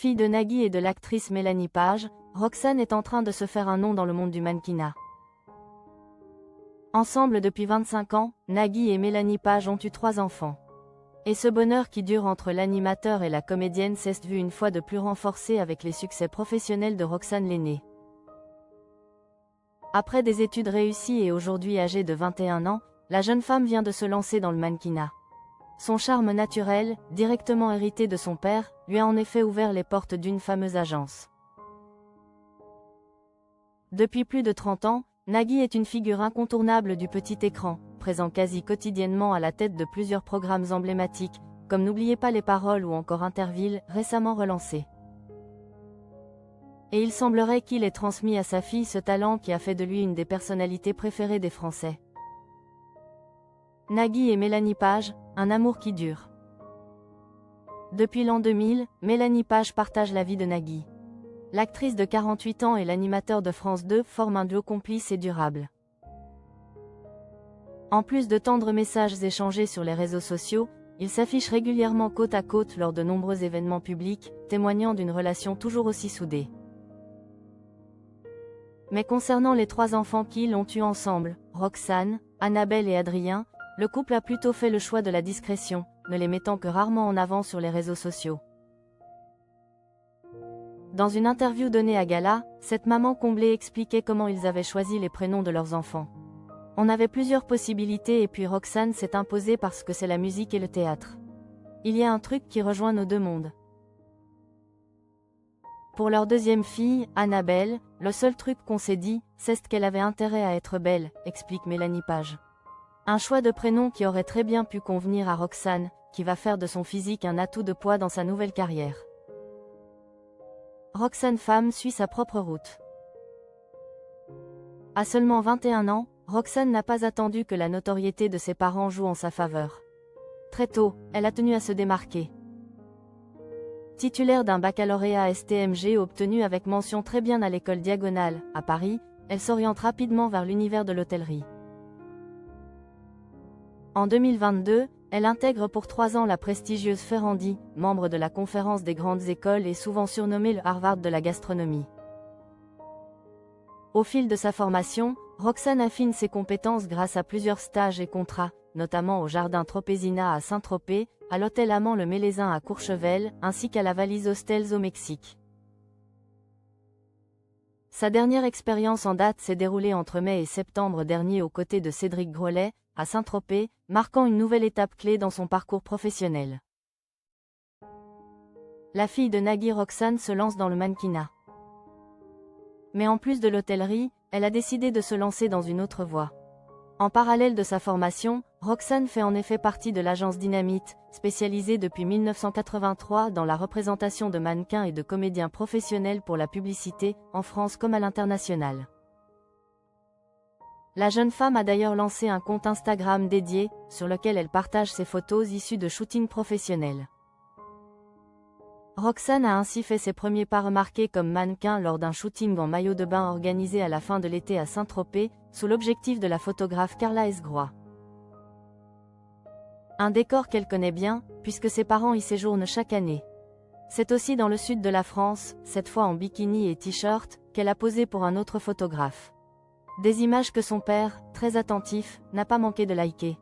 Fille de Nagui et de l'actrice Mélanie Page, Roxane est en train de se faire un nom dans le monde du mannequinat. Ensemble depuis 25 ans, Nagui et Mélanie Page ont eu 3 enfants. Et ce bonheur qui dure entre l'animateur et la comédienne s'est vu une fois de plus renforcé avec les succès professionnels de Roxane l'aînée. Après des études réussies et aujourd'hui âgée de 21 ans, la jeune femme vient de se lancer dans le mannequinat. Son charme naturel, directement hérité de son père, lui a en effet ouvert les portes d'une fameuse agence. Depuis plus de 30 ans, Nagui est une figure incontournable du petit écran, présent quasi quotidiennement à la tête de plusieurs programmes emblématiques, comme N'oubliez pas les paroles ou encore Interville, récemment relancé. Et il semblerait qu'il ait transmis à sa fille ce talent qui a fait de lui une des personnalités préférées des Français. Nagui et Mélanie Page, un amour qui dure. Depuis l'an 2000, Mélanie Page partage la vie de Nagui. L'actrice de 48 ans et l'animateur de France 2 forment un duo complice et durable. En plus de tendres messages échangés sur les réseaux sociaux, ils s'affichent régulièrement côte à côte lors de nombreux événements publics, témoignant d'une relation toujours aussi soudée. Mais concernant les 3 enfants qu'ils ont eus ensemble, Roxane, Annabelle et Adrien, le couple a plutôt fait le choix de la discrétion, ne les mettant que rarement en avant sur les réseaux sociaux. Dans une interview donnée à Gala, cette maman comblée expliquait comment ils avaient choisi les prénoms de leurs enfants. On avait plusieurs possibilités et puis Roxane s'est imposée parce que c'est la musique et le théâtre. Il y a un truc qui rejoint nos deux mondes. Pour leur deuxième fille, Annabelle, le seul truc qu'on s'est dit, c'est qu'elle avait intérêt à être belle, explique Mélanie Page. Un choix de prénom qui aurait très bien pu convenir à Roxane, qui va faire de son physique un atout de poids dans sa nouvelle carrière. Roxane femme suit sa propre route. À seulement 21 ans, Roxane n'a pas attendu que la notoriété de ses parents joue en sa faveur. Très tôt, elle a tenu à se démarquer. Titulaire d'un baccalauréat STMG obtenu avec mention très bien à l'école Diagonale, à Paris, elle s'oriente rapidement vers l'univers de l'hôtellerie. En 2022, elle intègre pour 3 ans la prestigieuse Ferrandi, membre de la conférence des grandes écoles et souvent surnommée le Harvard de la gastronomie. Au fil de sa formation, Roxane affine ses compétences grâce à plusieurs stages et contrats, notamment au Jardin Tropezina à Saint-Tropez, à l'hôtel Amand le Mélézin à Courchevel, ainsi qu'à la Valise Hostels au Mexique. Sa dernière expérience en date s'est déroulée entre mai et septembre dernier aux côtés de Cédric Grolet, à Saint-Tropez, marquant une nouvelle étape clé dans son parcours professionnel. La fille de Nagui Roxane se lance dans le mannequinat. Mais en plus de l'hôtellerie, elle a décidé de se lancer dans une autre voie. En parallèle de sa formation, Roxane fait en effet partie de l'agence Dynamite, spécialisée depuis 1983 dans la représentation de mannequins et de comédiens professionnels pour la publicité, en France comme à l'international. La jeune femme a d'ailleurs lancé un compte Instagram dédié, sur lequel elle partage ses photos issues de shootings professionnels. Roxane a ainsi fait ses premiers pas remarqués comme mannequin lors d'un shooting en maillot de bain organisé à la fin de l'été à Saint-Tropez, sous l'objectif de la photographe Carla Esgrois. Un décor qu'elle connaît bien, puisque ses parents y séjournent chaque année. C'est aussi dans le sud de la France, cette fois en bikini et t-shirt, qu'elle a posé pour un autre photographe. Des images que son père, très attentif, n'a pas manqué de liker.